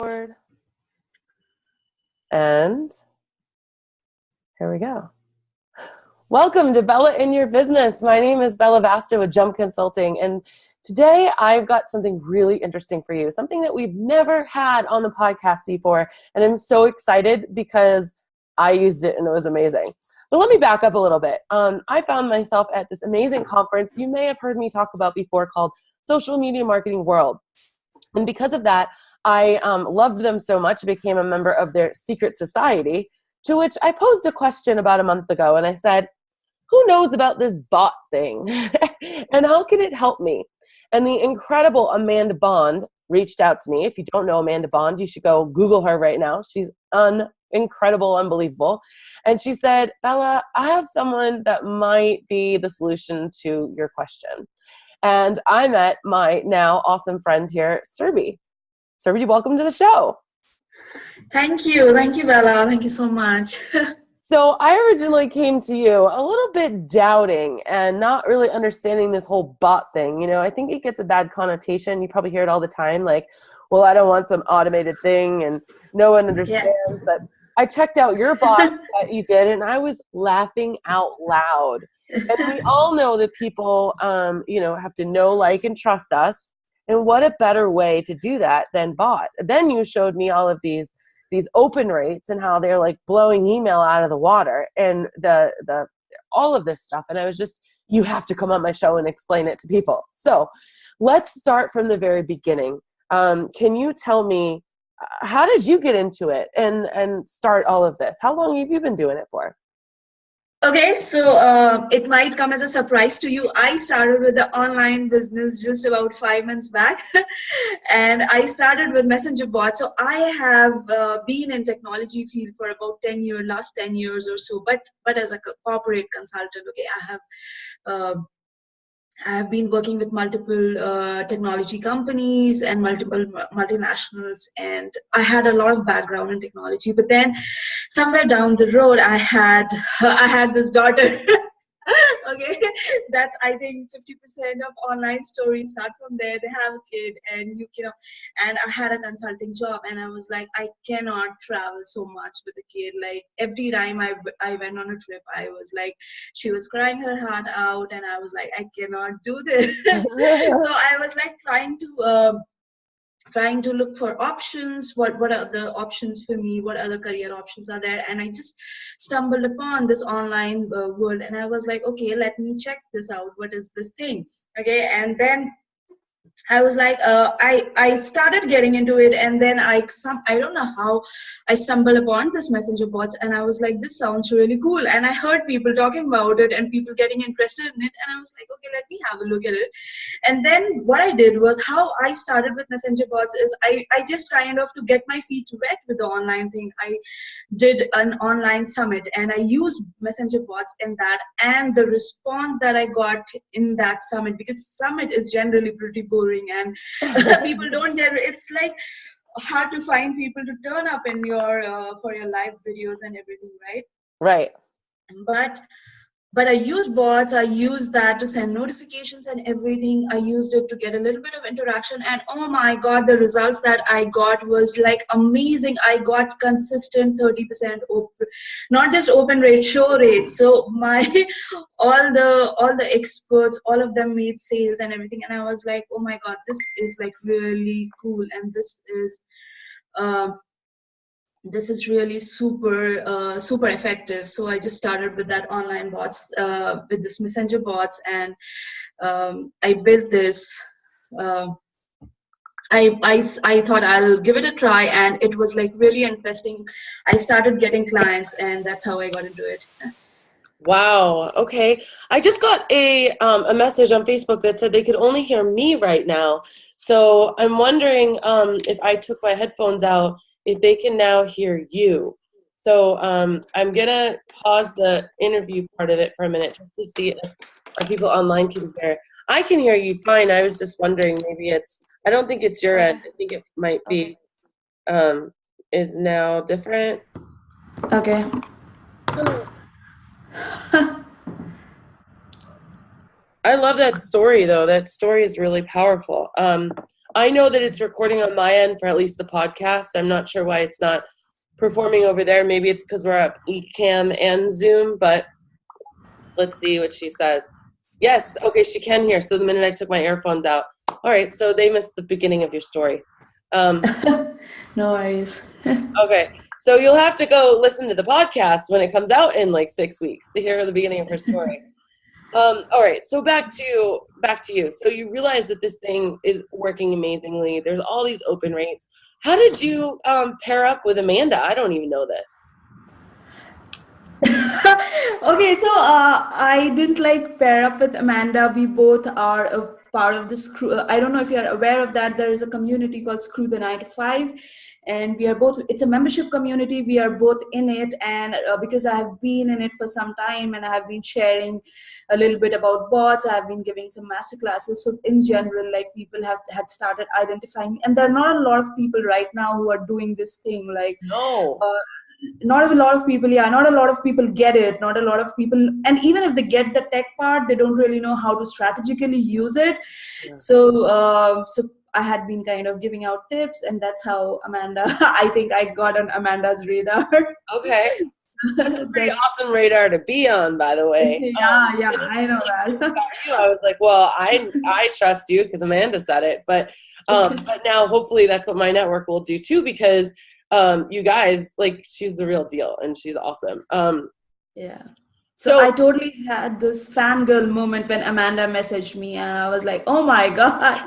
Record. And here we go. Welcome to Bella in Your Business. My name is Bella Vasta with Jump Consulting, and today I've got something really interesting for you, something that we've never had on the podcast before, and I'm so excited because I used it and it was amazing. But let me back up a little bit. I found myself at this amazing conference you may have heard me talk about before called Social Media Marketing World. And because of that, I loved them so much, I became a member of their secret society, to which I posed a question about a month ago. And I said, who knows about this bot thing? And how can it help me? And the incredible Amanda Bond reached out to me. If you don't know Amanda Bond, you should go Google her right now. She's incredible, unbelievable. And she said, Bella, I have someone that might be the solution to your question. And I met my now awesome friend here, Surbhi. Surbhi, welcome to the show. Thank you. Thank you, Bella. Thank you so much. So I originally came to you a little bit doubting and not really understanding this whole bot thing. You know, I think it gets a bad connotation. You probably hear it all the time, like, well, I don't want some automated thing and no one understands. Yeah. But I checked out your bot that you did and I was laughing out loud. And we all know that people, have to know, like, and trust us. And what a better way to do that than bot. Then you showed me all of these open rates and how they're like blowing email out of the water and the all of this stuff. And I was just, you have to come on my show and explain it to people. So let's start from the very beginning. Can you tell me, how did you get into it and start all of this? How long have you been doing it for? Okay, so it might come as a surprise to you. I started with the online business just about 5 months back, and I started with messenger bots. So I have been in technology field for about last 10 years or so, but as a corporate consultant, okay, I have been working with multiple technology companies and multiple multinationals, and I had a lot of background in technology. But then somewhere down the road, I had this daughter. Okay, that's, I think 50% of online stories start from there. They have a kid, and and I had a consulting job, and I was like, I cannot travel so much with a kid. Like every time I went on a trip, I was like, she was crying her heart out, and I was like, I cannot do this. So I was like trying to look for options. What are the options for me? What other career options are there? And I just stumbled upon this online world, and I was like, okay, let me check this out. What is this thing? Okay, and then I was like, I started getting into it, and then I don't know how I stumbled upon this messenger bots, and I was like, this sounds really cool. And I heard people talking about it and people getting interested in it, and I was like, okay, let me have a look at it. And then what I did was, how I started with messenger bots is I just kind of, to get my feet wet with the online thing, I did an online summit, and I used messenger bots in that, and the response that I got in that summit, because summit is generally pretty boring and people don't generate, it's like hard to find people to turn up in your for your live videos and everything, right? But I used bots. I used that to send notifications and everything. I used it to get a little bit of interaction, and oh my God, the results that I got was like amazing. I got consistent 30% open, not just open rate, show rate. So my all the experts, all of them made sales and everything, and I was like, oh my God, this is like really cool, and this is really super effective. So I just started with that online bots, with this messenger bots, and I built this. I thought I'll give it a try, and it was like really interesting. I started getting clients, and that's how I got into it. Wow. Okay. I just got a message on Facebook that said they could only hear me right now. So I'm wondering if I took my headphones out, if they can now hear you. So I'm going to pause the interview part of it for a minute just to see if our people online can hear. I can hear you fine. I was just wondering, maybe I don't think it's your end. I think it might be, is now different. Okay. I love that story, though. That story is really powerful. I know that it's recording on my end for at least the podcast. I'm not sure why it's not performing over there. Maybe it's because we're up Ecamm and Zoom, but let's see what she says. Yes, okay, she can hear. So the minute I took my earphones out. All right, so they missed the beginning of your story. No worries. Okay, so you'll have to go listen to the podcast when it comes out in like 6 weeks to hear the beginning of her story. All right, so back to you. So you realize that this thing is working amazingly. There's all these open rates. How did you pair up with Amanda? I don't even know this. Okay, so I didn't like pair up with Amanda. We both are a part of this crew. I don't know if you're aware of that. There is a community called Screw the 9 to 5, and we are both. It's a membership community. We are both in it, and because I have been in it for some time, and I have been sharing a little bit about bots. I have been giving some master classes. So in general, like people had started identifying, and there are not a lot of people right now who are doing this thing. Like No. Not a lot of people, not a lot of people get it, not a lot of people, and even if they get the tech part, they don't really know how to strategically use it. Yeah. So I had been kind of giving out tips, and that's how Amanda I think I got on Amanda's radar. Okay. That's a pretty awesome radar to be on, by the way. Yeah, I know that. I was like, well, I trust you because Amanda said it, but now hopefully that's what my network will do too, because you guys, like, she's the real deal and she's awesome. Yeah. So I totally had this fangirl moment when Amanda messaged me, and I was like, oh my God,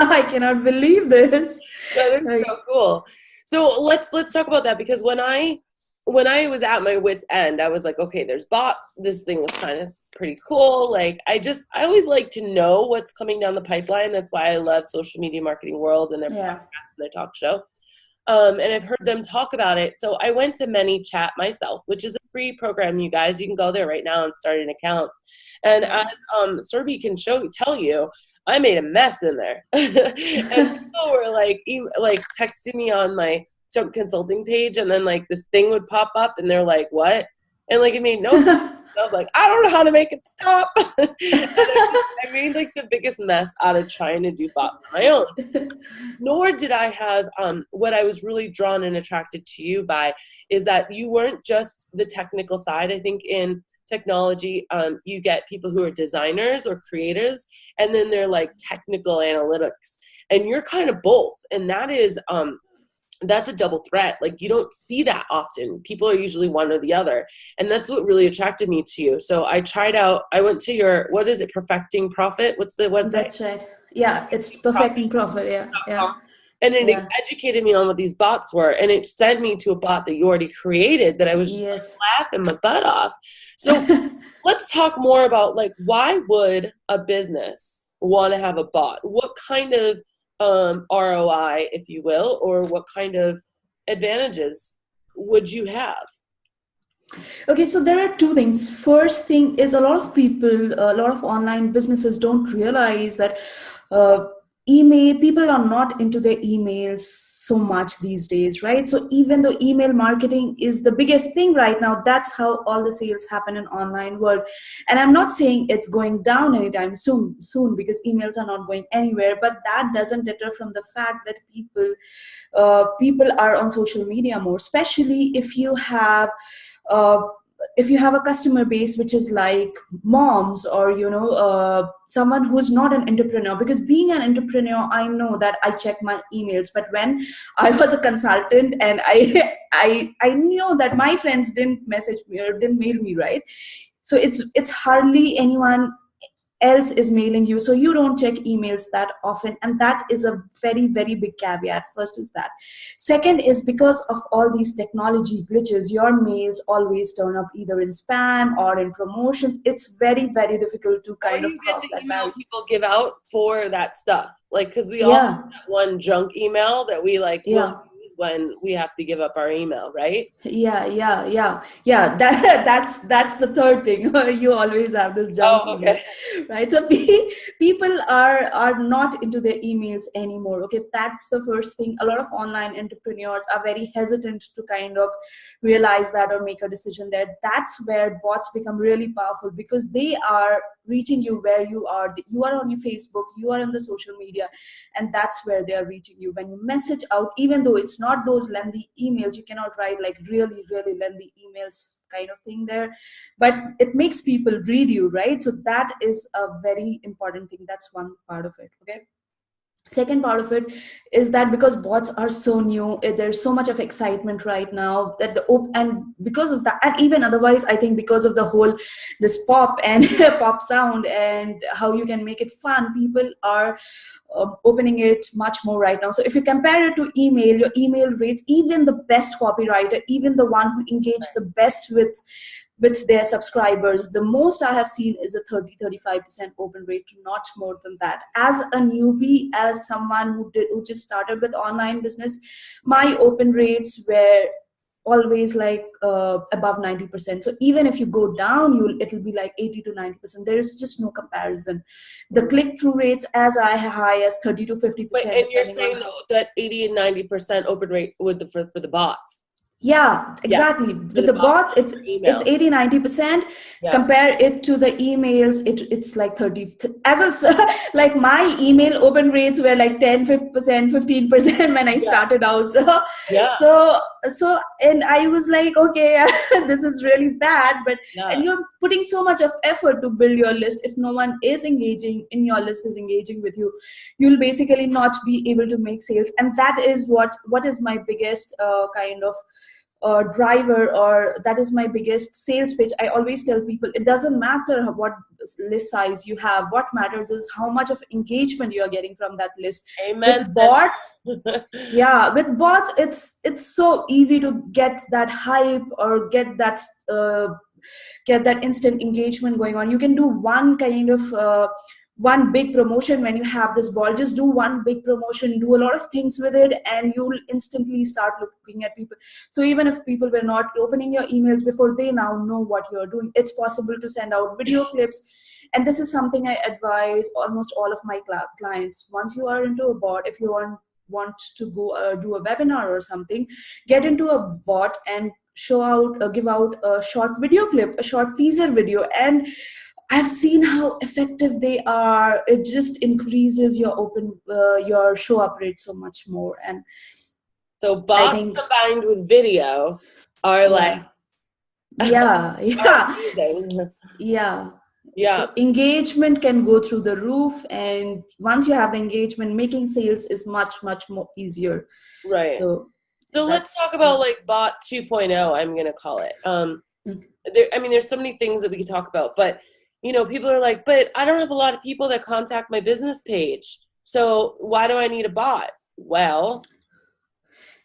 I cannot believe this. That is so cool. So let's talk about that, because when I was at my wit's end, I was like, okay, there's bots. This thing was kind of pretty cool. Like, I always like to know what's coming down the pipeline. That's why I love Social Media Marketing World and their podcast and their talk show. And I've heard them talk about it. So I went to ManyChat myself, which is a free program, you guys. You can go there right now and start an account. And as Surbhi can tell you, I made a mess in there. And people were like texting me on my Jump Consulting page, and then like this thing would pop up and they're like, what? And like it made no sense. I was like, I don't know how to make it stop. I made like the biggest mess out of trying to do bots on my own. Nor did I have what I was really drawn and attracted to you by is that you weren't just the technical side. I think in technology, you get people who are designers or creators, and then they're like technical analytics, and you're kind of both. And that is that's a double threat. Like, you don't see that often. People are usually one or the other. And that's what really attracted me to you. So I went to your, what is it? Perfecting Profit? What's the website? That's right. Yeah. It's Perfecting Profit. Yeah. And it educated me on what these bots were. And it sent me to a bot that you already created that I was just like, laughing my butt off. So let's talk more about, like, why would a business want to have a bot? What kind of ROI, if you will, or what kind of advantages would you have? Okay, so there are two things. First thing is, a lot of online businesses don't realize that people are not into their emails so much these days, right? So even though email marketing is the biggest thing right now, that's how all the sales happen in online world. And I'm not saying it's going down anytime soon, because emails are not going anywhere, but that doesn't deter from the fact that people are on social media more, especially if you have a customer base which is like moms, or someone who's not an entrepreneur. Because being an entrepreneur, I know that I check my emails, but when I was a consultant, and I knew that my friends didn't message me or didn't mail me, right? So it's hardly anyone else is mailing you, so you don't check emails that often, and that is a very, very big caveat. First is that. Second is, because of all these technology glitches, your mails always turn up either in spam or in promotions. It's very, very difficult to kind of cross that barrier. People give out for that stuff, like, because we all have that one junk email that we like will use is when we have to give up our email, right? Yeah. That's the third thing. You always have this junk Oh, email, okay. right? So people are not into their emails anymore. Okay, that's the first thing. A lot of online entrepreneurs are very hesitant to kind of realize that or make a decision there. That's where bots become really powerful, because they are reaching you where you are. You are on your Facebook, you are on the social media, and that's where they are reaching you. When you message out, even though it's not those lengthy emails, you cannot write like really lengthy emails kind of thing there, but it makes people read you, right? So that is a very important thing. That's one part of it. Okay, second part of it is that because bots are so new, there's so much of excitement right now that and because of that, and even otherwise, I think because of the whole this pop and pop sound and how you can make it fun, people are opening it much more right now. So if you compare it to email, your email rates, even the best copywriter, even the one who engaged the best with their subscribers, the most I have seen is a 30-35% open rate, not more than that. As a newbie, as someone who just started with online business, my open rates were always like above 90%. So even if you go down, it'll be like 80 to 90%. There is just no comparison. The click-through rates as high as 30 to Wait, 50%, and you're depending on saying how. that 80 and 90% open rate with for the bots? Yeah, Yeah, exactly. for With the the bots bots, it's for it's email. 80-90%. Yeah, Compare it to the emails, it's like 30. Like my email open rates were like 10% 15% when I yeah, started out. So yeah, so so and I was like, okay, this is really bad. But yeah. and you're putting so much of effort to build your list. If no one is engaging in your list, is engaging with you, you'll basically not be able to make sales. And that is what is my biggest kind of driver, or that is my biggest sales pitch. I always tell people, it doesn't matter what list size you have. What matters is how much of engagement you are getting from that list. Amen, With bots, sister. yeah, with bots, it's so easy to get that hype or get that instant engagement going on. You can do one kind of one big promotion. When you have this ball, just do one big promotion, do a lot of things with it, and you'll instantly start looking at people. So even if people were not opening your emails before, they now know what you're doing. It's possible to send out video clips, and this is something I advise almost all of my clients. Once you are into a bot, if you want to go do a webinar or something, get into a bot and give out a short video clip, a short teaser video, and I've seen how effective they are. It just increases your show up rate so much more. And So I bots think, combined with video are like yeah, yeah, are yeah, amazing. yeah. Yeah, So engagement can go through the roof, and once you have the engagement, making sales is much more easier. right. So So let's talk that's, about like bot 2.0, I'm gonna call it. I mean, there's so many things that we could talk about, but people are like, but I don't have a lot of people that contact my business page. So why do I need a bot? Well,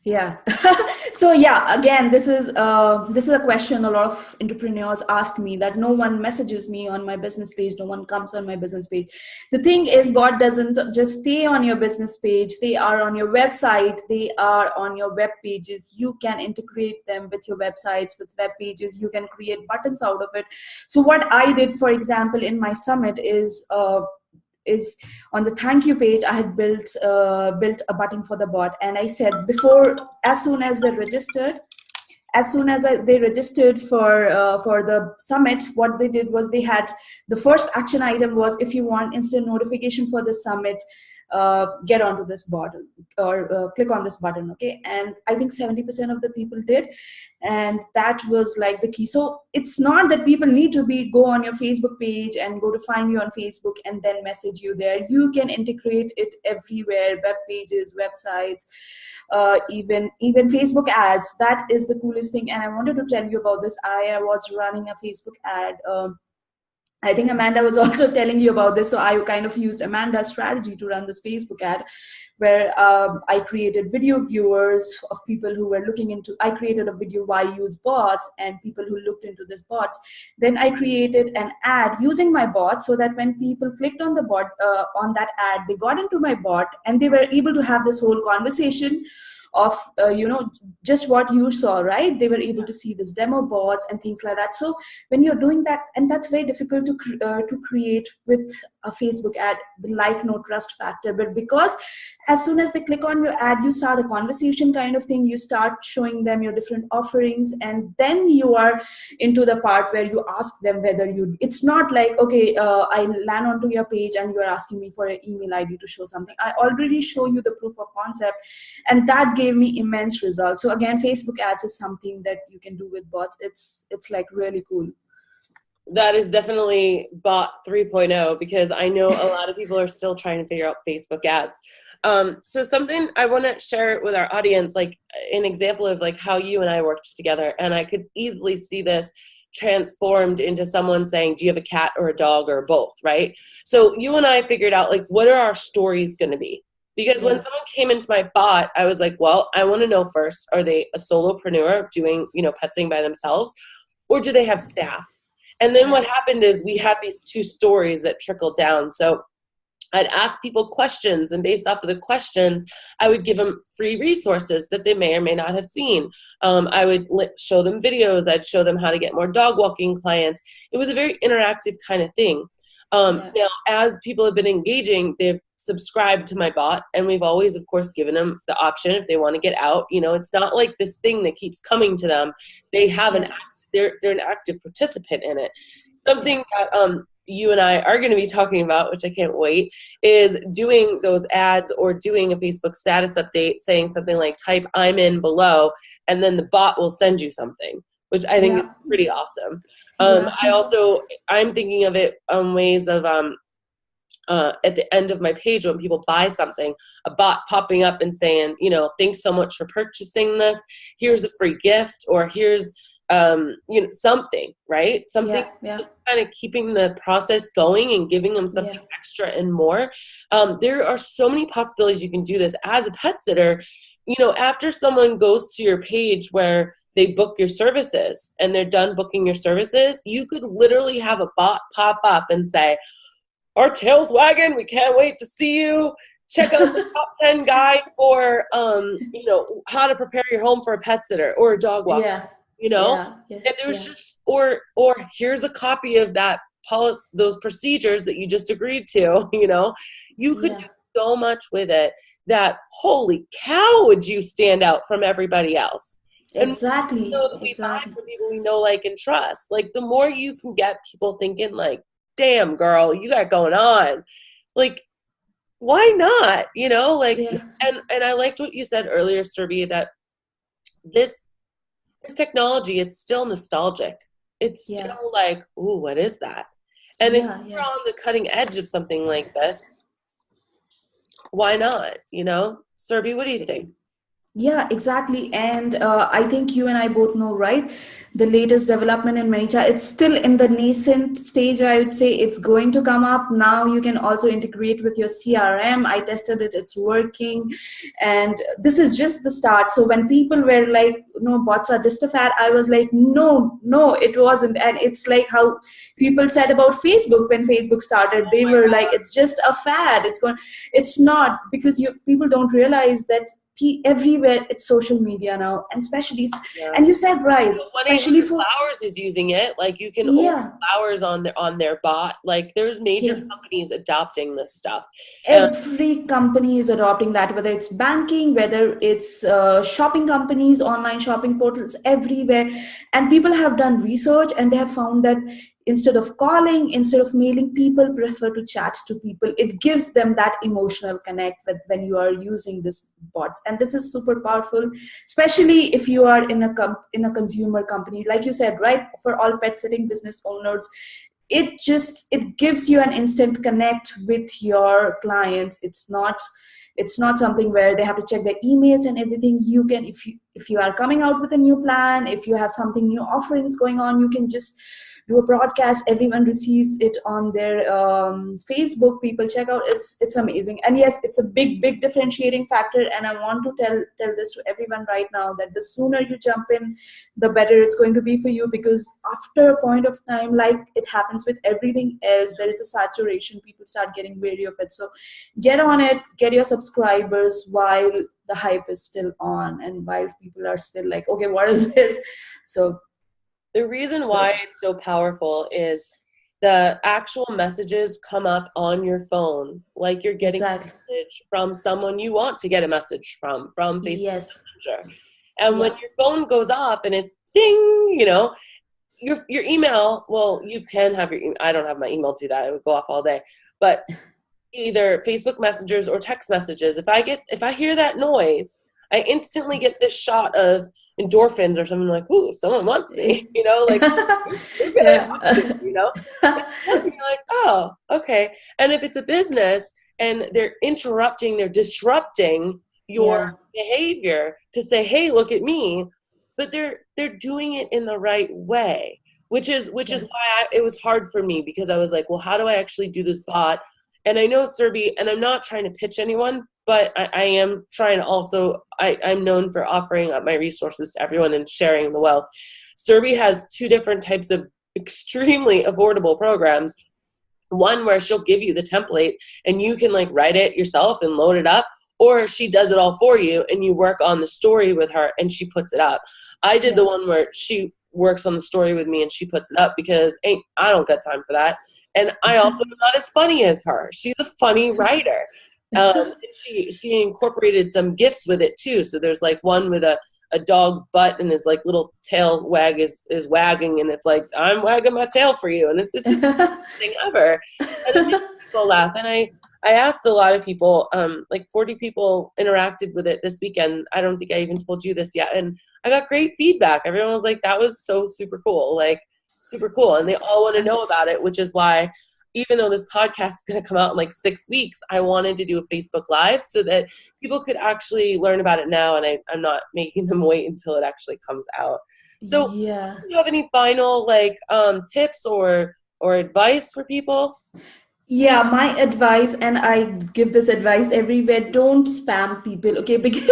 yeah. So yeah, again, this is a question a lot of entrepreneurs ask me, that no one messages me on my business page, no one comes on my business page. The thing is, bot doesn't just stay on your business page. They are on your website, they are on your web pages. You can integrate them with your websites, with web pages. You can create buttons out of it. So what I did, for example, in my summit is on the thank you page, I had built a button for the bot, and I said, before, as soon as they registered, they registered for the summit, what they did was, they had, the first action item was, if you want instant notification for the summit, get onto this button, or click on this button. Okay, and I think 70% of the people did, and that was like the key. So it's not that people need to go on your Facebook page and go to find you on Facebook and then message you there. You can integrate it everywhere: web pages, websites, even Facebook ads. That is the coolest thing. And I wanted to tell you about this. I was running a Facebook ad. I think Amanda was also telling you about this. So I kind of used Amanda's strategy to run this Facebook ad, where I created video viewers of people who were looking into, I created a video why use bots, and people who looked into this bots. Then I created an ad using my bot, so that when people clicked on the bot, on that ad, they got into my bot, and they were able to have this whole conversation of just what you saw, right? They were able to see this demo bots and things like that. So when you're doing that, and that's very difficult to create with a Facebook ad, the like, no, trust factor. But because as soon as they click on your ad, you start a conversation kind of thing, you start showing them your different offerings, and then you are into the part where you ask them whether you, it's not like, okay, I land onto your page and you are asking me for an email ID to show something. I already show you the proof of concept, and that gave me immense results. So again, Facebook ads is something that you can do with bots. It's like really cool. That is definitely bot 3.0, because I know a lot of people are still trying to figure out Facebook ads. So something I want to share with our audience, like an example of like how you and I worked together, and I could easily see this transformed into someone saying, do you have a cat or a dog or both, right? So you and I figured out like, what are our stories going to be? Because when someone came into my bot, I was like, well, I want to know first, are they a solopreneur doing, pet sitting by themselves, or do they have staff? And then what happened is we had these two stories that trickled down. So I'd ask people questions, and based off of the questions, I would give them free resources that they may or may not have seen. I would show them videos. I'd show them how to get more dog walking clients. It was a very interactive kind of thing. Now, as people have been engaging, they've subscribed to my bot, and we've always, of course, given them the option if they want to get out. It's not like this thing that keeps coming to them. They have they're an active participant in it. Something that you and I are going to be talking about, which I can't wait, is doing those ads or doing a Facebook status update saying something like, type "I'm in" below, and then the bot will send you something, which I think is pretty awesome. I'm thinking of it ways of at the end of my page when people buy something, a bot popping up and saying, thanks so much for purchasing this. Here's a free gift, or here's something, right? Something just kind of keeping the process going and giving them something extra and more. There are so many possibilities you can do this as a pet sitter. After someone goes to your page where they book your services and they're done booking your services, you could literally have a bot pop up and say, our tail's wagging, we can't wait to see you. Check out the top 10 guide for, how to prepare your home for a pet sitter or a dog walker. And there's just, or here's a copy of that policy, those procedures that you just agreed to. You could do so much with it that, holy cow, would you stand out from everybody else. Exactly. We buy from people we know, like, and trust. Like, the more you can get people thinking, like, damn, girl, you got going on, like, why not? And I liked what you said earlier, Surbhi, that this technology, it's still nostalgic. It's still like, ooh, what is that? And if you're on the cutting edge of something like this, why not? Surbhi, what do you think? Yeah, exactly. And I think you and I both know, right? The latest development in ManyChat, it's still in the nascent stage. I would say it's going to come up. Now you can also integrate with your CRM. I tested it, it's working. And this is just the start. So when people were like, no, bots are just a fad, I was like, no, it wasn't. And it's like how people said about Facebook when Facebook started. They were like, it's just a fad. It's not, because people don't realize that everywhere it's social media now, and especially and you said right, especially for Flowers is using it. Like, you can order flowers on their bot. Like, there's major companies adopting this stuff. Every company is adopting that, whether it's banking, whether it's shopping companies, online shopping portals, everywhere. And people have done research, and they have found that instead of calling, instead of mailing, people prefer to chat to people. It gives them that emotional connect when you are using this bots. And this is super powerful, especially if you are in a consumer company, like you said, right? For all pet sitting business owners, it gives you an instant connect with your clients. It's not something where they have to check their emails and everything. You can, if you are coming out with a new plan, if you have something new offerings going on, you can just do a broadcast. Everyone receives it on their Facebook. People check out. It's amazing. And yes, it's a big differentiating factor. And I want to tell this to everyone right now, that the sooner you jump in, the better it's going to be for you. Because after a point of time, like it happens with everything else, there is a saturation. People start getting wary of it. So get on it, get your subscribers while the hype is still on and why people are still like, okay, what is this? So the reason why it's so powerful is the actual messages come up on your phone, like you're getting a message from someone you want to get a message from Facebook Messenger. And when your phone goes off and it's ding, you know, your email, well, you can have your, I don't have my email to that. It would go off all day. But either Facebook messengers or text messages, if I hear that noise, I instantly get this shot of endorphins or something, like, ooh, someone wants me, you know, like, who can I talk to, you know? And you're like, oh, okay. And if it's a business and they're disrupting your behavior to say, hey, look at me, but they're doing it in the right way, which is why it was hard for me, because I was like, well, how do I actually do this bot? And I know Surbhi, and I'm not trying to pitch anyone, but I am trying to also, I'm known for offering up my resources to everyone and sharing the wealth. Surbhi has 2 different types of extremely affordable programs. One where she'll give you the template and you can like write it yourself and load it up, or she does it all for you and you work on the story with her and she puts it up. I did the one where she works on the story with me and she puts it up, because I don't got time for that. And I also am not as funny as her. She's a funny writer. She incorporated some gifts with it too. So there's like one with a dog's butt and his like little tail wag is wagging, and it's like, I'm wagging my tail for you. And it's just the best thing ever. And it makes people laugh. And I asked a lot of people, like 40 people interacted with it this weekend. I don't think I even told you this yet. And I got great feedback. Everyone was like, that was so super cool. Like, super cool. And they all want to know about it, which is why, even though this podcast is going to come out in like 6 weeks, I wanted to do a Facebook Live so that people could actually learn about it now. And I'm not making them wait until it actually comes out. So do you have any final like tips or advice for people? Yeah, my advice, and I give this advice everywhere: don't spam people, okay? Because,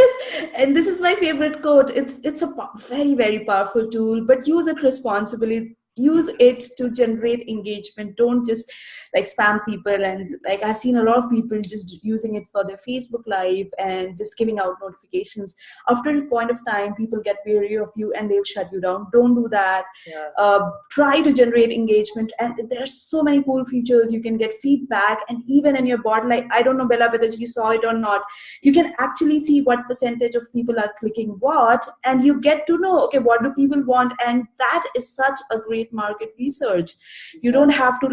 and this is my favorite quote, it's a very, very powerful tool, but use it responsibly. Use it to generate engagement. Don't just like spam people. And like, I've seen a lot of people just using it for their Facebook Live and just giving out notifications. After a point of time, people get weary of you and they'll shut you down. Don't do that. Try to generate engagement, and there's so many cool features. You can get feedback, and even in your bot, like, I don't know, Bella, whether you saw it or not, you can actually see what percentage of people are clicking what, and you get to know, okay, what do people want? And that is such a great market research. You don't have to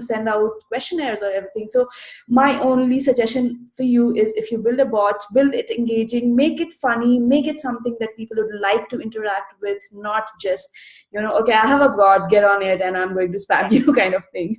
send out questionnaires or everything. So my only suggestion for you is, if you build a bot, build it engaging, make it funny, make it something that people would like to interact with, not just, okay, I have a bot, get on it and I'm going to spam you kind of thing.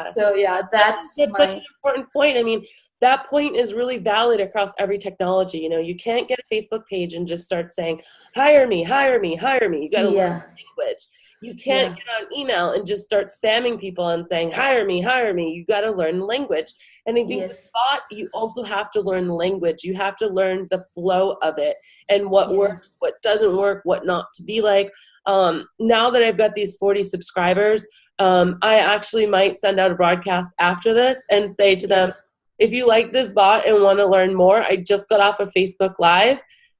So that's such an important point. I mean, that point is really valid across every technology. You can't get a Facebook page and just start saying, hire me, hire me, hire me. You got to learn language. You can't get on email and just start spamming people and saying, hire me, hire me. You got to learn language. And I think with bot, you also have to learn language. You have to learn the flow of it and what works, what doesn't work, what not to be like. Now that I've got these 40 subscribers, I actually might send out a broadcast after this and say to them, if you like this bot and want to learn more, I just got off of Facebook Live.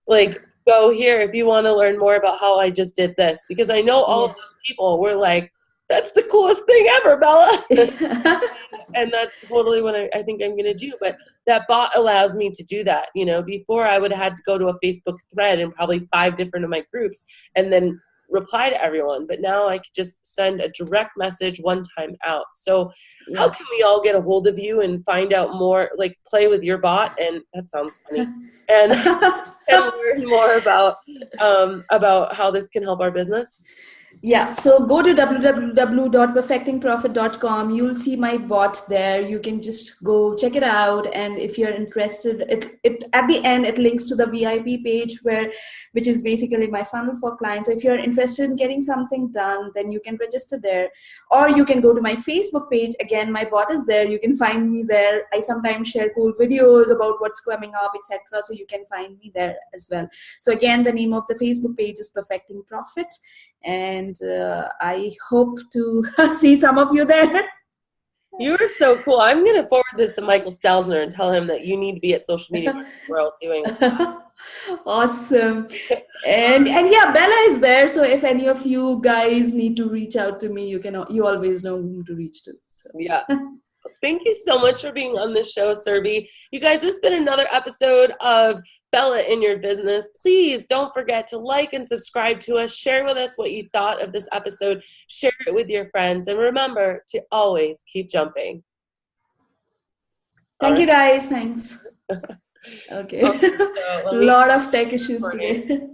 Like, go here if you want to learn more about how I just did this. Because I know all of those people were like, that's the coolest thing ever, Bella. And that's totally what I think I'm going to do. But that bot allows me to do that. Before I would have had to go to a Facebook thread in probably 5 different of my groups and then reply to everyone. But now I could just send a direct message one time out. So how can we all get a hold of you and find out more, like play with your bot? And that sounds funny. And learn more about how this can help our business? So go to www.perfectingprofit.com. You'll see my bot there. You can just go check it out. And if you're interested, it at the end, it links to the VIP page which is basically my funnel for clients. So if you're interested in getting something done, then you can register there. Or you can go to my Facebook page. Again, my bot is there. You can find me there. I sometimes share cool videos about what's coming up, etc. So you can find me there as well. So again, the name of the Facebook page is Perfecting Profit. And I hope to see some of you there. You are so cool. I'm going to forward this to Michael Stelzner and tell him that you need to be at Social Media World doing Awesome. And yeah, Bella is there. So if any of you guys need to reach out to me, you always know whom to reach to. So. Yeah. Thank you so much for being on the show, Surbhi. You guys, this has been another episode of Bella in Your Business. Please don't forget to like and subscribe to us. Share with us what you thought of this episode. Share it with your friends. And remember to always keep jumping. Thank you, guys. Thanks. Okay. So A lot of tech issues today.